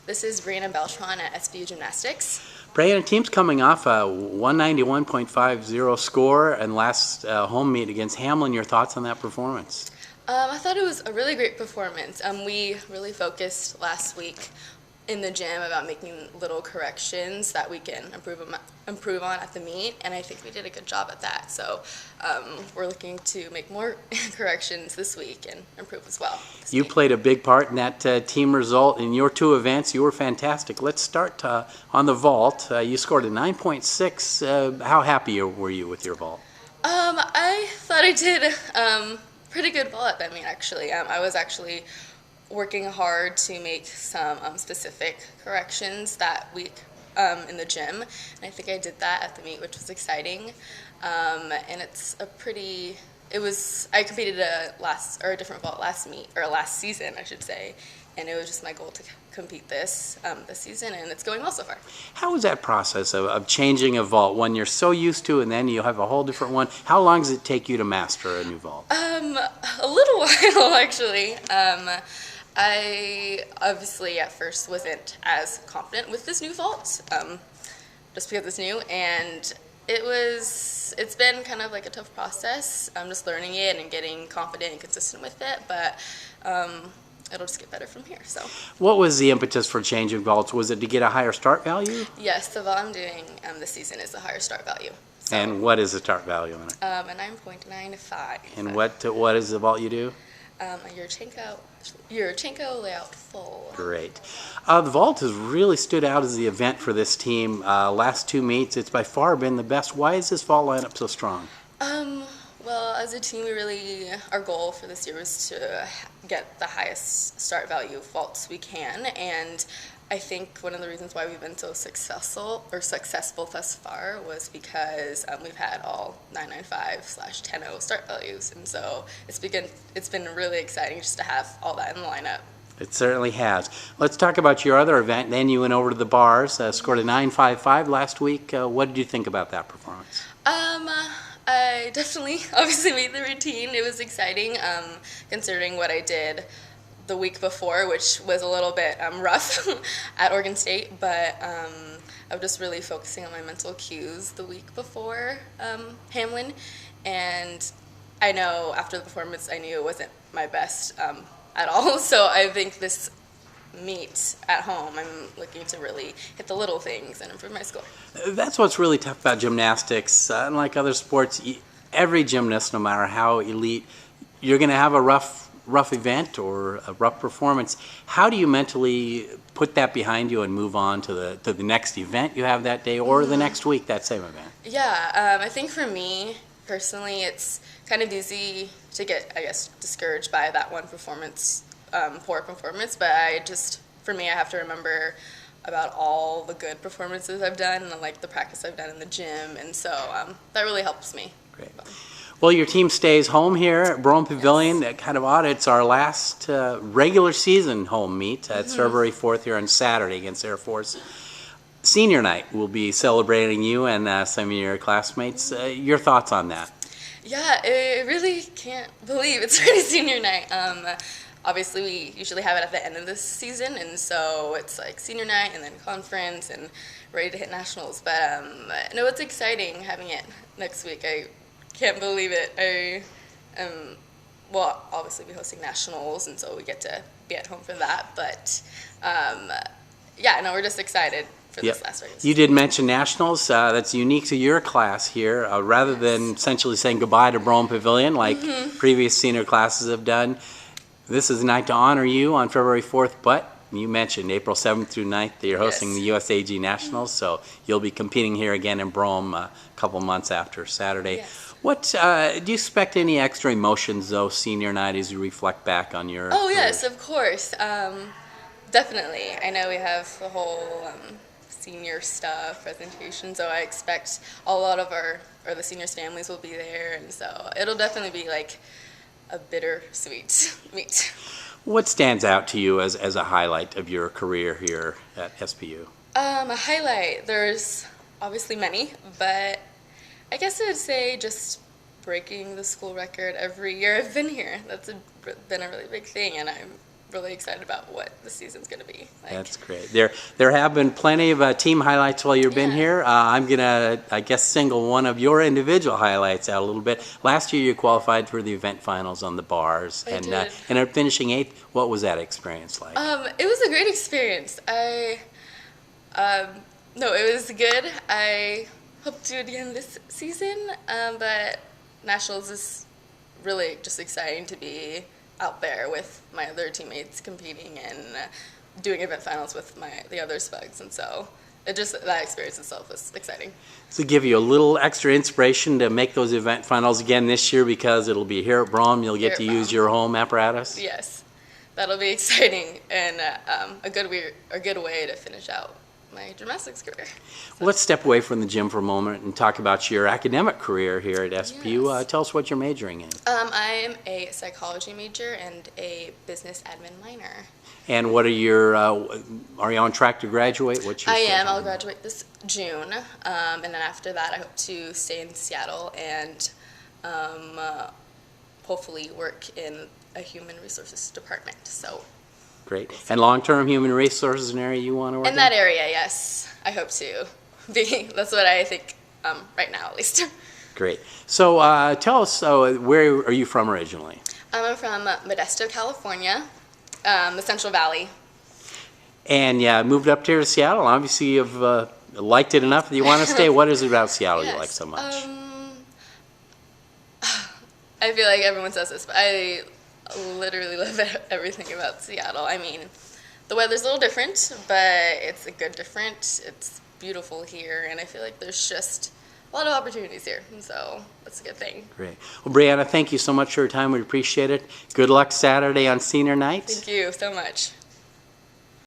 This is Breanna Beltran at SPU Gymnastics. Breanna, team's coming off a 191.50 score and last home meet against Hamlin. Your thoughts on that performance? I thought it was a really great performance. We really focused last week in the gym about making little corrections that we can improve on at the meet, and I think we did a good job at that. So we're looking to make more corrections this week and improve as well. You played a big part in that team result. In your two events, you were fantastic. Let's start on the vault. You scored a 9.6. How happy were you with your vault? I thought I did pretty good vault at that meet, actually. I was actually working hard to make some specific corrections that week in the gym, and I think I did that at the meet, which was exciting. And I competed a different vault last season, I should say, and it was just my goal to compete this season, and it's going well so far. How was that process of changing a vault, one you're so used to, and then you have a whole different one? How long does it take you to master a new vault? A little while, actually. I obviously at first wasn't as confident with this new vault, just because it's new, and it's been kind of like a tough process. I'm just learning it and getting confident and consistent with it, but it'll just get better from here. So, what was the impetus for changing vaults? Was it to get a higher start value? Yes, the vault I'm doing this season is a higher start value. So, and what is the start value in it? A 9.95. And what is the vault you do? A Yurchenko layout full. Great. The vault has really stood out as the event for this team. Last two meets, it's by far been the best. Why is this vault lineup so strong? Well, as a team, our goal for this year was to get the highest start value vaults we can, and I think one of the reasons why we've been so successful thus far was because we've had all 995/10 start values, and so it's been really exciting just to have all that in the lineup. It certainly has. Let's talk about your other event. Then you went over to the bars, scored a 9.55 last week. What did you think about that performance? I definitely, obviously made the routine. It was exciting, considering what I did the week before, which was a little bit rough at Oregon State, but I was just really focusing on my mental cues the week before Hamlin, and I know after the performance I knew it wasn't my best at all, so I think this meet at home, I'm looking to really hit the little things and improve my score. That's what's really tough about gymnastics. Unlike other sports, every gymnast, no matter how elite, you're going to have a rough event or a rough performance. How do you mentally put that behind you and move on to the next event you have that day or the next week, that same event? Yeah, I think for me personally, it's kind of easy to get, I guess, discouraged by that one performance, poor performance, but for me, I have to remember about all the good performances I've done and like the practice I've done in the gym, and so that really helps me. Great. Well, your team stays home here at Brome Pavilion. Yes. Kind of odd. It's our last regular season home meet. It's February 4th here on Saturday against Air Force. Senior night, we'll be celebrating you and some of your classmates. Your thoughts on that? Yeah, I really can't believe it's already senior night. Obviously, we usually have it at the end of the season, and so it's like senior night and then conference and ready to hit nationals. But no, it's exciting having it next week. I can't believe it. We'll obviously be hosting nationals, and so we get to be at home for that. But yeah, no, we're just excited for this last race. You did mention nationals. That's unique to your class here. Rather than essentially saying goodbye to Brome Pavilion like previous senior classes have done, this is a night to honor you on February 4th, but you mentioned April 7th through 9th that you're hosting the USAG Nationals, so you'll be competing here again in Brome a couple months after Saturday. Yes. What do you expect any extra emotions, though, senior night as you reflect back on your career? Yes, of course. Definitely. I know we have the whole senior stuff presentation, so I expect a lot of the seniors' families will be there, and so it'll definitely be like a bittersweet meet. What stands out to you as a highlight of your career here at SPU? A highlight, there's obviously many, but I guess I would say just breaking the school record every year I've been here. That's been a really big thing, and I'm really excited about what the season's going to be like. That's great. There have been plenty of team highlights while you've been here. I'm going to, I guess, single one of your individual highlights out a little bit. Last year you qualified for the event finals on the bars. I and did. And finishing 8th, what was that experience like? It was a great experience. No, it was good. I hope to do it again this season, but Nationals is really just exciting to be out there with my other teammates competing and doing event finals with the other Spugs, and so that experience itself was exciting. To give you a little extra inspiration to make those event finals again this year, because it'll be here at Brom, you'll get to use your home apparatus. Yes, that'll be exciting and a good way to finish out my gymnastics career. Well, let's step away from the gym for a moment and talk about your academic career here at SPU. Yes. Tell us what you're majoring in. I am a psychology major and a business admin minor. And what are are you on track to graduate? What's your I am. schedule? I'll graduate this June, and then after that I hope to stay in Seattle and hopefully work in a human resources department. So. Great. And long-term human resources, an area you want to work in? In that area, yes. I hope to be. That's what I think right now, at least. Great. So tell us, where are you from originally? I'm from Modesto, California, the Central Valley. And moved up here to Seattle. Obviously, you've liked it enough that you want to stay. What is it about Seattle you like so much? I feel like everyone says this, but I literally love everything about Seattle. I mean, the weather's a little different, but it's a good different. It's beautiful here, and I feel like there's just a lot of opportunities here, and so that's a good thing. Great. Well, Breanna, thank you so much for your time. We appreciate it. Good luck Saturday on senior night. Thank you so much.